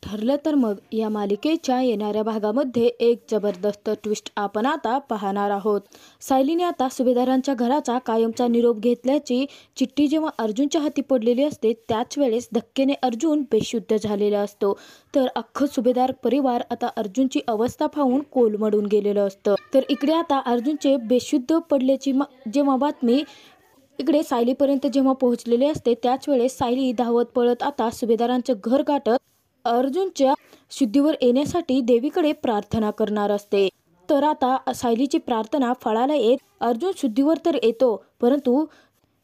ठरलं तर मग या मालिकेच्या येणाऱ्या भागामध्ये एक जबरदस्त ट्विस्ट आपण आता पाहणार आहोत। सायलीने आता सुभेदारांच्या घराचा कायमचा निरोप घेतल्याची चिठ्ठी जेव्हा अर्जुनच्या हाती पडलेली असते त्याच वेळेस धक्केने अर्जुन बेशुद्ध झालेला असतो। तर अख्खं सुभेदार परिवार आता अर्जुनची अवस्था पाहून कोलमडून गेलेलं असतं। तर इकडे आता अर्जुनचे बेशुद्ध पडल्याची जेव्हा बातमी इकडे सायलीपर्यंत जेव्हा पोहोचलेले असते त्याच वेळेस सायली धावत पळत आता सुभेदारांचं घर गाठत अर्जुनच्या शुद्धीवर येण्यासाठी देवीकडे प्रार्थना करणार असते। तर आता सायलीची प्रार्थना फळाला येत अर्जुन शुद्धीवर तर येतो, परंतु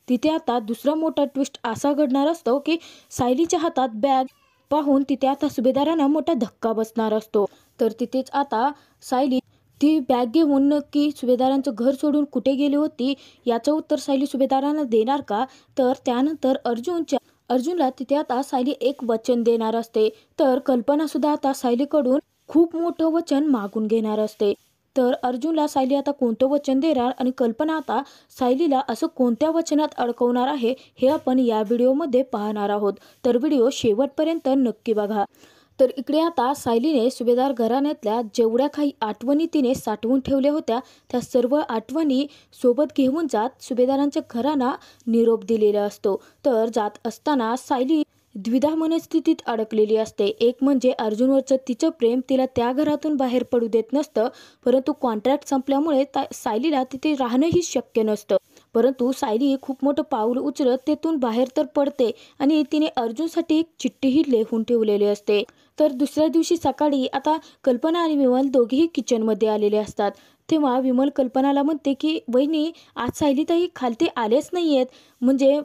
तिथे आता दुसरा मोठा ट्विस्ट असा घडणार असतो की सायलीच्या हातात बॅग पाहून तिथे आता सुभेदारांना मोठा धक्का बसणार असतो। तर तिथेच आता सायली ती बॅग घेऊन नक्की सुभेदारांचं घर सोडून कुठे गेली होती याचं उत्तर सायली सुभेदारांना देणार का? तर त्यानंतर अर्जुनला तिथे आता सायली एक वचन देणार असते। तर कल्पना सुद्धा आता सायलीकडून खूप मोठं वचन मागून घेणार असते। तर अर्जुनला सायली आता कोणतं वचन देणार आणि कल्पना आता सायलीला असं कोणत्या वचनात अडकवणार आहे हे आपण या व्हिडिओमध्ये पाहणार आहोत। तर व्हिडिओ शेवटपर्यंत नक्की बघा। तर इकडे आता सायलीने सुभेदार घराण्यातल्या जेवढ्या काही आठवणी तिने साठवून ठेवल्या होत्या त्या सर्व आठवणी सोबत घेऊन जात सुभेदारांच्या घरांना निरोप दिलेला असतो। तर जात असताना सायली द्विधा मनस्थितीत अडकलेली असते। एक म्हणजे अर्जुनवरचं तिचं प्रेम तिला त्या घरातून बाहेर पडू देत नसतं, परंतु कॉन्ट्रॅक्ट संपल्यामुळे सायलीला तिथे राहणंही शक्य नसतं। परंतु सायली खूप मोठं पाऊल उचलत तेथून बाहेर तर पडते आणि तिने अर्जुनसाठी एक चिठ्ठीही लिहून ठेवलेली असते। तर दुसऱ्या दिवशी सकाळी आता कल्पना आणि विमल दोघेही किचनमध्ये आलेले असतात। तेव्हा विमल कल्पनाला म्हणते की वहिनी, आज सायलीताई खालती आलेच नाही आहेत, म्हणजे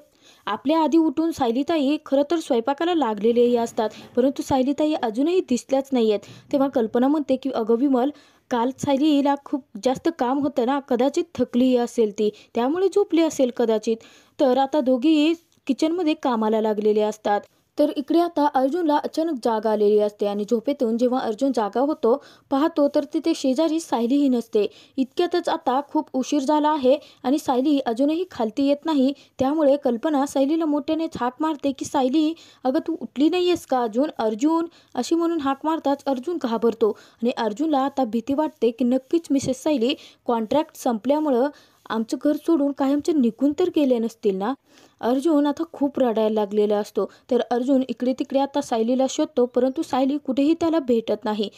आपल्या आधी उठून सायलीताई खरं तर स्वयंपाकाला लागलेलेही असतात, परंतु सायलीताई अजूनही दिसल्याच नाही आहेत। तेव्हा कल्पना म्हणते की अगं विमल, काल सायलीला खूप जास्त काम होतं ना, कदाचित थकलीही असेल ती, त्यामुळे झोपली असेल कदाचित। तर आता दोघेही किचनमध्ये कामाला लागलेले असतात। तर इकडे आता अर्जुनला अचानक जाग आलेली असते आणि झोपेतून जेव्हा अर्जुन जागा होतो पाहतो तर तिथे शेजारी सायलीही नसते। इतक्यातच आता खूप उशीर झाला आहे आणि सायली अजूनही खालती येत नाही। त्यामुळे कल्पना सायलीला मोठ्यानेच हाक मारते की सायली, अगं तू उठली नाहीयेस का अजून? अर्जुन अशी म्हणून हाक मारताच अर्जुन घाबरतो आणि अर्जुनला आता भीती वाटते की नक्कीच मिसेस सायली कॉन्ट्रॅक्ट संपल्यामुळं आमचं घर सोडून कायमचे निघून तर गेले नसतील ना। अर्जुन आता खूप रडायला लागलेला असतो। तर अर्जुन इकडे तिकडे आता सायलीला शोधतो, परंतु सायली कुठेही त्याला भेटत नाही।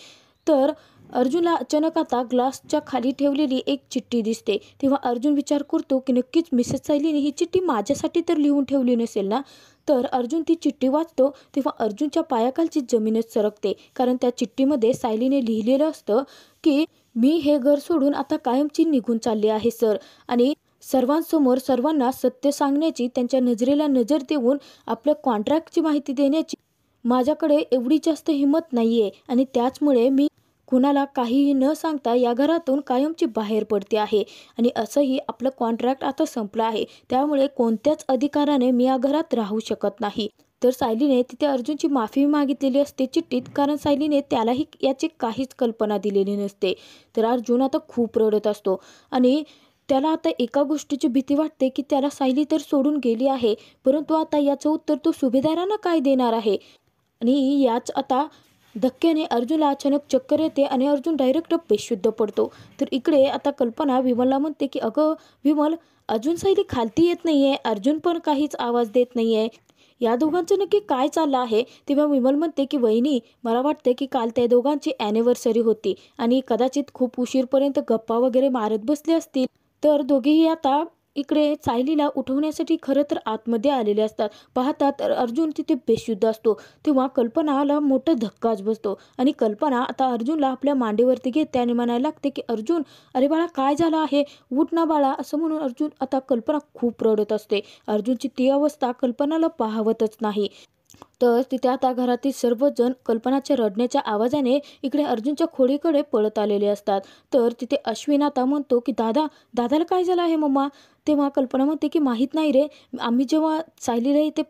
तर अर्जुनला अचानक आता ग्लासच्या खाली ठेवलेली एक चिठ्ठी दिसते। तेव्हा अर्जुन विचार करतो की नक्कीच मिसेस सायलीने ही चिठ्ठी माझ्यासाठी तर लिहून ठेवली नसेल ना। तर अर्जुन ती चिठ्ठी वाचतो तेव्हा अर्जुनच्या पायाखालची जमीनच सरकते, कारण त्या चिठ्ठीमध्ये सायलीने लिहिलेलं असतं की मी हे घर सोडून आता कायमची निघून चालली आहे सर, आणि सर्वांसमोर सर्वांना सत्य सांगण्याची, त्यांच्या नजरेला नजर देऊन आपल्या कॉन्ट्रॅक्टची माहिती देण्याची माझ्याकडे एवढी जास्त हिंमत नाहीये आणि त्याचमुळे मी कुणाला काहीही न सांगता या घरातून कायमची बाहेर पडते आहे आणि असंही आपलं कॉन्ट्रॅक्ट आता संपलं आहे, त्यामुळे कोणत्याच अधिकाराने मी या घरात राहू शकत नाही। तर सायलीने तिथे अर्जुनची माफी मागितलेली असते चिठ्ठीत, कारण सायलीने त्यालाही याची काहीच कल्पना दिलेली नसते। तर अर्जुन आता खूप रडत असतो आणि त्याला आता एका गोष्टीची भीती वाटते की त्याला सायली तर सोडून गेली आहे, परंतु आता याचं उत्तर तो सुभेदारांना काय देणार आहे। आणि याच आता धक्क्याने अर्जुनला अचानक चक्कर येते आणि अर्जुन डायरेक्ट बेशुद्ध पडतो। तर इकडे आता कल्पना विमलला म्हणते की अगं विमल, अजून सायली खालती येत नाहीये, अर्जुन पण काहीच आवाज देत नाहीये, या दोघांचं नक्की काय चाललं आहे? तेव्हा विमल म्हणते की वहिनी, मला वाटते की काल त्या दोघांची ॲनिव्हर्सरी होती आणि कदाचित खूप उशीरपर्यंत गप्पा वगैरे मारत बसले असतील। तर दोघेही आता इकडे सायलीला उठवण्यासाठी खरं तर आतमध्ये आलेले असतात। पाहतात तर अर्जुन तिथे बेशुद्ध असतो। तेव्हा कल्पनाला मोठा धक्काच बसतो आणि कल्पना आता अर्जुनला आपल्या मांडीवरती घेते आणि म्हणायला लागते की अर्जुन, अरे बाळा काय झालं आहे, उठ ना बाळा, असं म्हणून अर्जुन आता कल्पना खूप रडत असते। अर्जुनची ती अवस्था कल्पनाला पाहवतच नाही। तर तिथे आता घरातील सर्वजण कल्पनाच्या रडण्याच्या आवाजाने इकडे अर्जुनच्या खोलीकडे पळत आलेले असतात। तर तिथे अश्विन आता म्हणतो की दादाला काय झालं आहे मम्मा? तेव्हा कल्पना म्हणते की माहीत नाही रे, आम्ही जेव्हा सायलीला इथे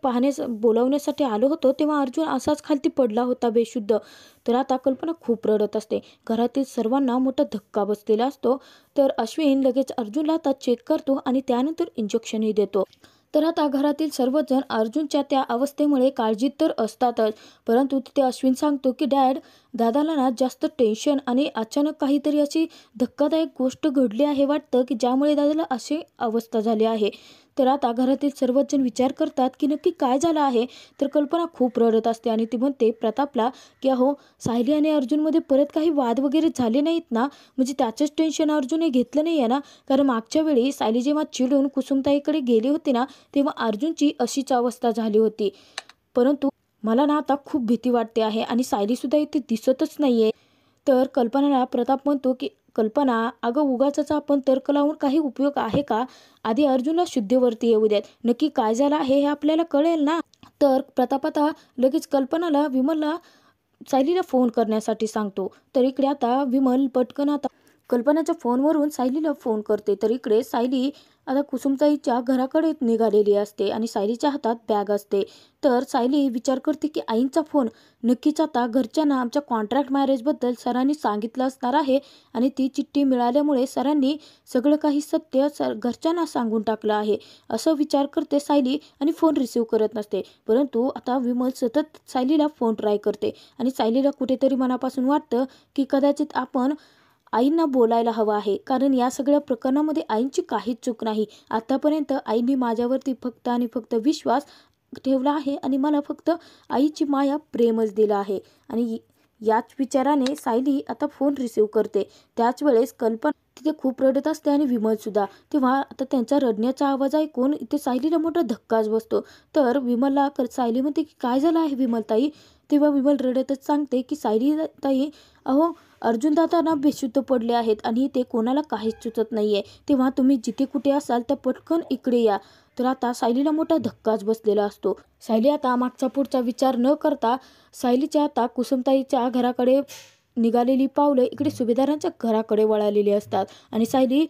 बोलावण्यासाठी आलो होतो तेव्हा अर्जुन असाच खालती पडला होता बेशुद्ध। तर आता कल्पना खूप रडत असते। घरातील सर्वांना मोठा धक्का बसलेला असतो। तर अश्विन लगेच अर्जुनला आता चेक करतो आणि त्यानंतर इंजेक्शनही देतो। तर आता घरातील सर्वजण अर्जुनच्या त्या अवस्थेमुळे काळजीत तर असतातच, परंतु तिथे अश्विन सांगतो की दादाला ना जास्त टेन्शन आणि अचानक काहीतरी अशी धक्कादायक गोष्ट घडली आहे वाटतं, की ज्यामुळे दादाला अशी अवस्था झाली आहे. तर आता घरातील सर्वच जण विचार करतात की नक्की काय झालं आहे. तर कल्पना खूप रडत असते आणि ती म्हणते प्रतापला की अहो, सायली आणि अर्जुनमध्ये परत काही वाद वगैरे झाले नाहीत ना, म्हणजे त्याचंच टेन्शन अर्जुनने घेतलं नाही आहे ना. कारण मागच्या वेळी सायली जेव्हा चिडून कुसुमताईकडे गेली होती ना, तेव्हा अर्जुनची अशीच अवस्था झाली होती. परंतु मला ना आता खूप भीती वाटते आहे आणि सायलीसुद्धा इथे दिसतच नाही आहे. तर कल्पनाला प्रताप म्हणतो की कल्पना, अगं उगाचच आपण तर्क लावून काही उपयोग आहे का? आधी अर्जुनला शुद्धीवरती येऊ द्यात. नक्की काय झालं आहे हे आपल्याला कळेल ना. तर प्रताप आता लगेच विमलला सायलीला फोन करण्यासाठी सांगतो. तर इकडे आता विमल पटकन आता कल्पनाच्या फोनवरून सायलीला फोन करते. तर इकडे सायली आता कुसुमताईच्या घराकडे निघालेली असते आणि सायलीच्या हातात बॅग असते. तर सायली विचार करते की आईंचा फोन नक्कीच आता घरच्यांना आमच्या कॉन्ट्रॅक्ट मॅरेजबद्दल सरांनी सांगितलं असणार आहे आणि ती चिठ्ठी मिळाल्यामुळे सरांनी सगळं काही सत्य घरच्यांना सांगून टाकलं आहे, असं विचार करते सायली आणि फोन रिसीव करत नसते. परंतु आता विमल सतत सायलीला फोन ट्राय करते आणि सायलीला कुठेतरी मनापासून वाटतं की कदाचित आपण आईंना बोलायला हवं आहे, कारण या सगळ्या प्रकरणामध्ये आईंची काहीच चूक नाही. आतापर्यंत आईंनी माझ्यावरती फक्त आणि फक्त विश्वास ठेवला आहे आणि मला फक्त आईची माया प्रेमच दिलं आहे. आणि याच विचाराने सायली आता फोन रिसीव करते. त्याच वेळेस कल्पना तिथे खूप रडत असते आणि विमलसुद्धा. तेव्हा आता त्यांचा रडण्याचा आवाज ऐकून इथे सायलीला मोठा धक्काच बसतो. तर विमलला सायली म्हणते की काय झालं आहे विमलताई. तेव्हा विमल रडतच सांगते की सायली ताई, अहो अर्जुन दादा ना बेशुद्ध पडले आहेत आणि ते कोणाला काहीच सुचत नाहीये. तेव्हा तुम्ही जिथे कुठे असाल तर पटकन इकडे या. तर आता सायलीला मोठा धक्काच बसलेला असतो. सायली आता मागचा पुढचा विचार न करता सायलीच्या आता कुसुमताईच्या घराकडे निघालेली पावलं इकडे सुभेदारांच्या घराकडे वळालेली असतात आणि सायली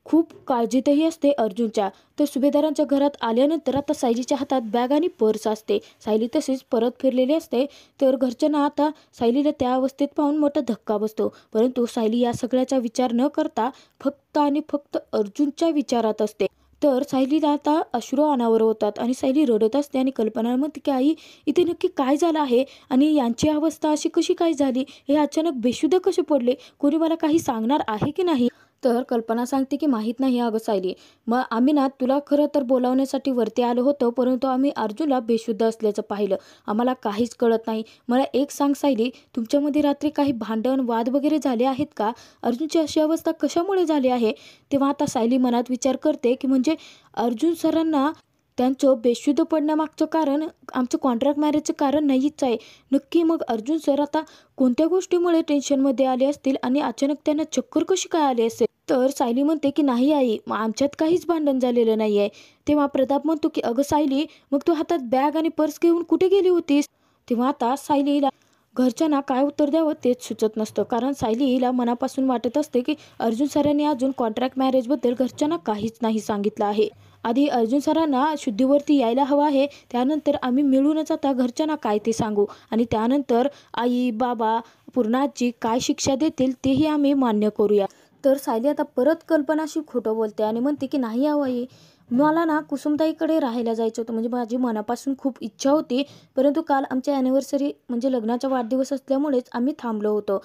खूप काळजीतही असते अर्जुनच्या. तर सुभेदारांच्या घरात आल्यानंतर आता सायलीच्या हातात बॅग आणि पर्स असते. सायली तशीच परत फिरलेली असते. तर घरच्यांना आता सायलीला त्या अवस्थेत पाहून मोठा धक्का बसतो. परंतु सायली या सगळ्याचा विचार न करता फक्त आणि फक्त अर्जुनच्या विचारात असते. तर सायलीला आता अश्रू अनावर होतात आणि सायली रडत असते आणि कल्पना म्हणते की आई, इथे नक्की काय झालं आहे आणि यांची अवस्था अशी कशी काय झाली, हे अचानक बेशुद्ध कसे पडले, कोणी मला काही सांगणार आहे की नाही. तर कल्पना सांगते की माहीत नाही अगं सायली, मग आम्ही ना तुला खरं तर बोलावण्यासाठी वरती आलो होतो, परंतु आम्ही अर्जुनला बेशुद्ध असल्याचं पाहिलं. आम्हाला काहीच कळत नाही. मला एक सांग सायली, तुमच्यामध्ये रात्री काही भांडण वाद वगैरे झाले आहेत का? अर्जुनची अशी अवस्था कशामुळे झाली आहे? तेव्हा आता सायली मनात विचार करते की म्हणजे अर्जुन सरांना त्यांचं बेशुद्ध पडण्यामागचं कारण आमचं कॉन्ट्रॅक्ट मॅरेजचं कारण नाहीच आहे. नक्की मग अर्जुन सर आता कोणत्या गोष्टीमुळे टेन्शनमध्ये आले असतील आणि अचानक त्यांना चक्कर कशी काय आली असेल. तर सायली म्हणते की नाही आई, मग आमच्यात काहीच भांडण झालेलं नाही आहे. तेव्हा प्रताप म्हणतो की अगं सायली, मग तू हातात बॅग आणि पर्स घेऊन कुठे गेली होतीस. तेव्हा आता सायलीला घरच्यांना काय उत्तर द्यावं तेच सुचत नसतं, कारण सायलीला मनापासून वाटत असते की अर्जुन सरांनी अजून कॉन्ट्रॅक्ट मॅरेजबद्दल घरच्यांना काहीच नाही सांगितलं आहे. आधी अर्जुन सरांना शुद्धीवरती यायला हवं आहे, त्यानंतर आम्ही मिळूनच आता घरच्यांना काय ते सांगू आणि त्यानंतर आई बाबा पूर्णाची काय शिक्षा देतील तेही आम्ही मान्य करूया. तर सायली आता परत कल्पनाशी खोटं बोलते आणि म्हणते की नाही आई, मला ना कुसुमताईकडे राहायला जायचं होतं, म्हणजे माझी मनापासून खूप इच्छा होती, परंतु काल आमच्या ॲनिव्हर्सरी म्हणजे लग्नाचा वाढदिवस असल्यामुळेच आम्ही थांबलो होतो.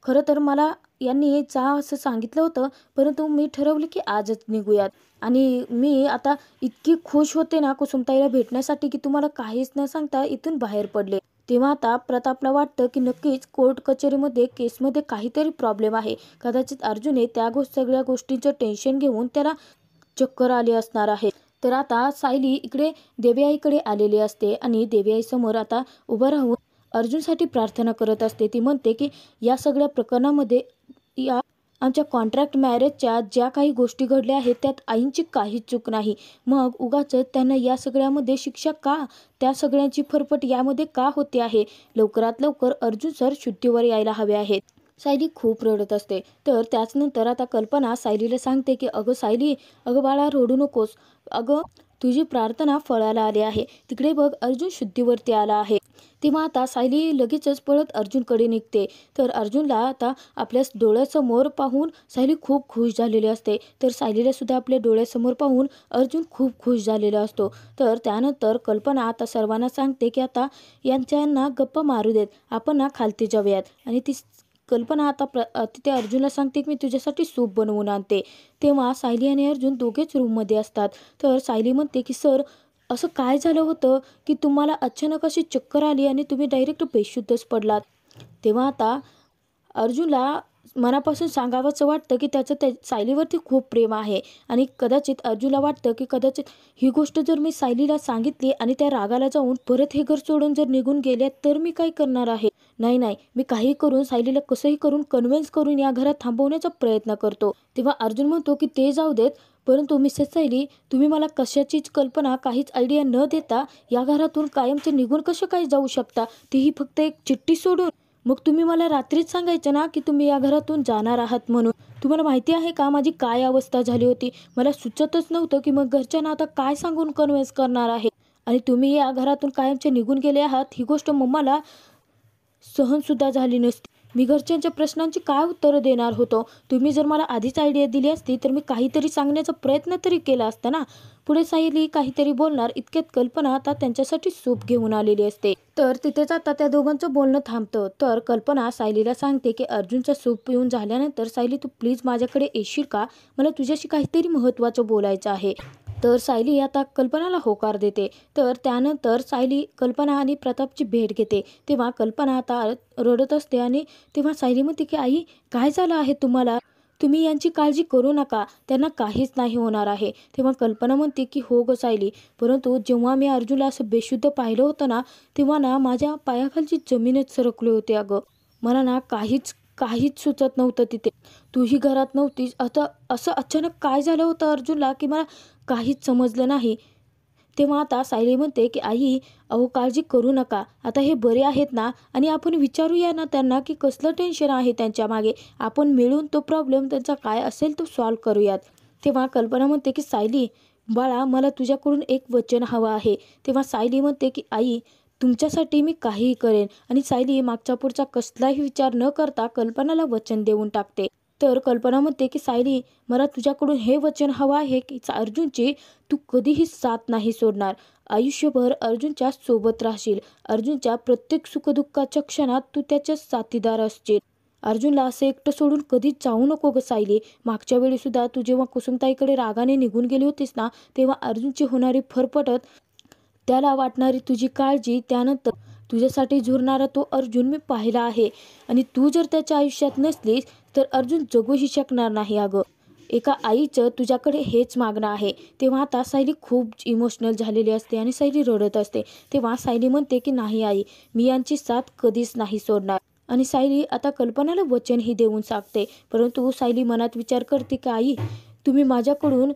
खरं तर मला यांनी जा असं सांगितलं होतं, परंतु मी ठरवले की आजच निघूयात आणि मी आता इतकी खुश होते ना कुसुमताईला भेटण्यासाठी की तुम्हाला काहीच न सांगता इथून बाहेर पडले. तेव्हा आता प्रतापला वाटतं की नक्कीच कोर्ट कचेरीमध्ये केसमध्ये काहीतरी प्रॉब्लेम आहे. कदाचित अर्जुनने त्या सगळ्या गोष्टींचं टेन्शन घेऊन त्याला चक्कर आली असणार आहे. तर आता सायली इकडे देवीआईकडे आलेली असते आणि देवीआई समोर आता उभं राहून अर्जुनसाठी प्रार्थना करत असते. ती म्हणते की या सगळ्या प्रकरणामध्ये या आमच्या कॉन्ट्रॅक्ट मॅरेजच्या ज्या काही गोष्टी घडल्या आहेत त्यात आईंची काहीच चूक नाही. मग उगाचच त्यांना या सगळ्यामध्ये शिक्षा का, त्या सगळ्यांची फरफट यामध्ये का होते आहे. लवकरात लवकर अर्जुन सर शुद्धीवर यायला हवे आहेत. सायली खूप रडत असते. तर त्याचनंतर आता कल्पना सायलीला सांगते की अगं सायली, अगं बाळा रडू नकोस. अगं तुझी प्रार्थना फळाला आली आहे. तिकडे बघ अर्जुन शुद्धीवरती आला आहे. तेव्हा आता सायली लगेचच पळत अर्जुनकडे निघते. तर अर्जुनला आता आपल्या डोळ्यासमोर पाहून सायली खूप खुश झालेली असते. तर सायलीला सुद्धा आपल्या डोळ्यासमोर पाहून अर्जुन खूप खुश झालेला असतो. तर त्यानंतर कल्पना आता सर्वांना सांगते की आता यांना गप्पा मारू देत, आपण ना खालती जाऊयात. आणि ती कल्पना आता तिथे अर्जुनला सांगते की मी तुझ्यासाठी सूप बनवून आणते. तेव्हा सायली आणि अर्जुन दोघेच रूममध्ये असतात. तर सायली म्हणते की सर, असं काय झालं होतं की तुम्हाला अचानक अशी चक्कर आली आणि तुम्ही डायरेक्ट बेशुद्धच पडलात. तेव्हा आता अर्जुनला मनापासून सांगावंसं वाटतं की त्याचं सायलीवरती खूप प्रेम आहे. आणि कदाचित अर्जुनला वाटतं की कदाचित ही गोष्ट जर मी सायलीला सांगितली आणि त्या रागाला जाऊन परत हे घर सोडून जर निघून गेले तर मी काय करणार आहे. नाही, मी काही करून सायलीला कसंही करून कन्व्हिन्स करून या घरात थांबवण्याचा प्रयत्न करतो. तेव्हा अर्जुन म्हणतो की ते जाऊ देत, परंतु मिसेस सायली, तुम्ही मला कशाचीच कल्पना, काहीच आयडिया न देता या घरातून कायमचे निघून कसं काय जाऊ शकता, तीही फक्त एक चिठ्ठी सोडून. मग तुम्ही मला रात्रीच सांगायचं ना की तुम्ही या घरातून जाणार आहात म्हणून. तुम्हाला माहिती आहे का माझी काय अवस्था झाली होती. मला सुचतच नव्हतं की मग घरच्यांना आता काय सांगून कन्व्हिन्स करणार आहे. आणि तुम्ही या घरातून कायमचे निघून गेले आहात ही गोष्ट मम्माला सहनसुद्धा झाली नसती. मी घरच्यांच्या प्रश्नांची काय उत्तरं देणार होतो. तुम्ही जर मला आधीच आयडिया दिली असती तर मी काहीतरी सांगण्याचा प्रयत्न तरी केला असता ना. पुढे सायली काहीतरी बोलणार इतक्यात कल्पना आता त्यांच्यासाठी सूप घेऊन आलेली असते. तर तिथेच आता त्या दोघांचं बोलणं थांबतं. तर कल्पना सायलीला सांगते की अर्जुनचा सूप पिऊन झाल्यानंतर सायली, तू प्लीज माझ्याकडे येशील का, मला तुझ्याशी काहीतरी महत्त्वाचं बोलायचं आहे. तर सायली आता कल्पनाला होकार देते. तर त्यानंतर सायली कल्पना आणि प्रतापची भेट घेते. तेव्हा कल्पना आता रडत असते आणि तेव्हा सायली म्हणते की आई, काय झालं आहे तुम्हाला, तुम्ही यांची काळजी करू नका, त्यांना काहीच नाही होणार आहे. तेव्हा कल्पना म्हणते की हो ग सायली, परंतु जेव्हा मी अर्जुनला असं बेशुद्ध पाहिलं होतं ना, तेव्हा ना माझ्या पायाखालची जमीनच सरकली होती अगं. मला ना काहीच सुचत नव्हतं तिथे. तूही घरात नव्हतीस. आता असं अचानक काय झालं होतं अर्जुनला की मला काहीच समजलं नाही. तेव्हा आता सायली म्हणते की आई, अहो काळजी करू नका, आता हे बरे आहेत ना, आणि आपण विचारूया ना त्यांना की कसलं टेन्शन आहे त्यांच्या मागे. आपण मिळून तो प्रॉब्लेम त्यांचा काय असेल तो सॉल्व्ह करूयात. तेव्हा कल्पना म्हणते की सायली बाळा, मला तुझ्याकडून एक वचन हवं आहे. तेव्हा सायली म्हणते की आई, तुमच्यासाठी मी काहीही करेन. आणि सायली मागचा पुढचा कसलाही विचार न करता कल्पनाला वचन देऊन टाकते. तर कल्पना म्हणते की सायली, मला तुझ्याकडून हे वचन हवं आहे की अर्जुनची तू कधीही साथ नाही सोडणार. आयुष्यभर अर्जुनच्या सोबत राहशील. अर्जुनच्या प्रत्येक सुखदुःखाच्या क्षणात तू त्याच्या साथीदार असशील. अर्जुनला असं एकटं सोडून कधीच जाऊ नको ग सायली. मागच्या वेळी सुद्धा तू जेव्हा कुसुमताईकडे रागाने निघून गेली होतीस ना, तेव्हा अर्जुनची होणारी फरफटत, त्याला वाटणारी तुझी काळजी, त्यानंतर तुझ्यासाठी झुरणारा तो अर्जुन मी पाहिला आहे. आणि तू जर त्याच्या आयुष्यात नसलीस तर अर्जुन जगूही शकणार नाही अगं. एका आईचं तुझ्याकडे हेच मागणं आहे. तेव्हा आता सायली खूप इमोशनल झालेली असते आणि सायली रडत असते. तेव्हा सायली म्हणते की नाही आई, मी यांची साथ कधीच नाही सोडणार. आणि सायली आता कल्पनाला वचनही देऊन सांगते. परंतु सायली मनात विचार करते की आई, तुम्ही माझ्याकडून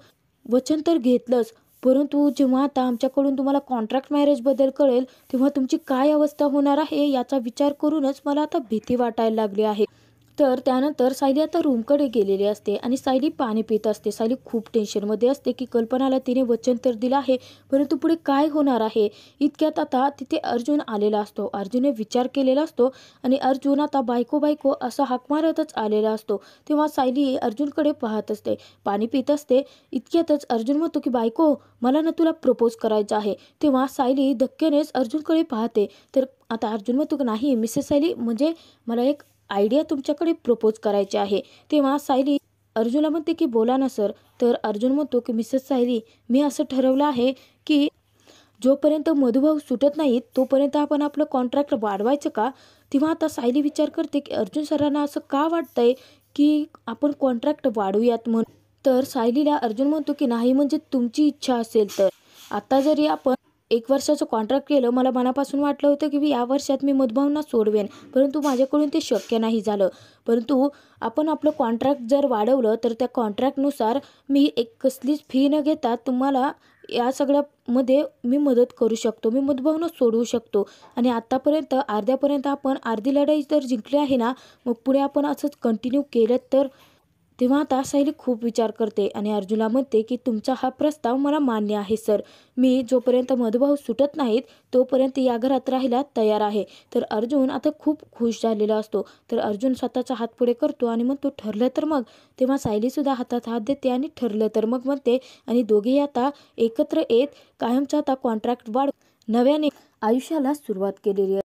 वचन तर घेतलंच, परंतु जेव्हा आता आमच्याकडून तुम्हाला कॉन्ट्रॅक्ट मॅरेजबद्दल कळेल तेव्हा तुमची काय अवस्था होणार आहे याचा विचार करूनच मला आता भीती वाटायला लागली आहे. तर त्यानंतर सायली आता रूमकडे गेलेली असते आणि सायली पाणी पित असते. सायली खूप टेन्शनमध्ये असते की कल्पनाला तिने वचन तर दिलं आहे, परंतु पुढे काय होणार आहे. इतक्यात आता तिथे अर्जुन आलेला असतो. अर्जुनने विचार केलेला असतो आणि अर्जुन आता बायको असा हाक मारतच आलेला असतो. तेव्हा सायली अर्जुनकडे पाहत असते, पाणी पित असते. इतक्यातच अर्जुन म्हणतो की बायको, मला ना तुला प्रपोज करायचं आहे. तेव्हा सायली धक्क्यानेच अर्जुनकडे पाहते. तर आता अर्जुन म्हणतो की नाही मिसेस सायली, म्हणजे मला एक आयडिया तुमच्याकडे प्रपोज करायची आहे. तेव्हा सायली अर्जुनला म्हणते की बोला ना सर. तर अर्जुन म्हणतो की मिसेस सायली, मी असं ठरवलं आहे की जोपर्यंत मधुभाऊ सुटत नाहीत तोपर्यंत आपण आपलं कॉन्ट्रॅक्ट वाढवायचं का. तेव्हा आता सायली विचार करते की अर्जुन सरांना असं का वाटतंय की आपण कॉन्ट्रॅक्ट वाढवूयात म्हणून. तर सायलीला अर्जुन म्हणतो की नाही, म्हणजे तुमची इच्छा असेल तर. आता जरी आपण 1 वर्षाचं कॉन्ट्रॅक्ट केलं, मला मनापासून वाटलं होतं की या वर्षात मी मधुभाऊंना सोडवेन, परंतु माझ्याकडून ते शक्य नाही झालं. परंतु आपण आपलं कॉन्ट्रॅक्ट जर वाढवलं तर त्या कॉन्ट्रॅक्टनुसार मी एक कसलीच फी न घेता तुम्हाला या सगळ्यामध्ये मी मदत करू शकतो. मी मधुभाऊंना सोडवू शकतो. आणि आत्तापर्यंत अर्ध्यापर्यंत आपण अर्धी लढाई जर जिंकली आहे ना, मग पुढे आपण असंच कंटिन्यू केलं तर तेव्हा आता सायली खूप विचार करते आणि अर्जुनला म्हणते की तुमचा हा प्रस्ताव मला मान्य आहे सर. मी जोपर्यंत मधुभाऊ सुटत नाहीत तोपर्यंत या घरात राहायला तयार आहे. तर अर्जुन आता खूप खुश झालेला असतो. तर अर्जुन स्वतःचा हात पुढे करतो आणि म्हणतो ठरलं तर मग. तेव्हा सायली सुद्धा हातात हात देते आणि ठरलं तर मग म्हणते आणि दोघेही आता एकत्र येत कायमचा आता कॉन्ट्रॅक्ट वाढ नव्याने आयुष्याला सुरुवात केलेली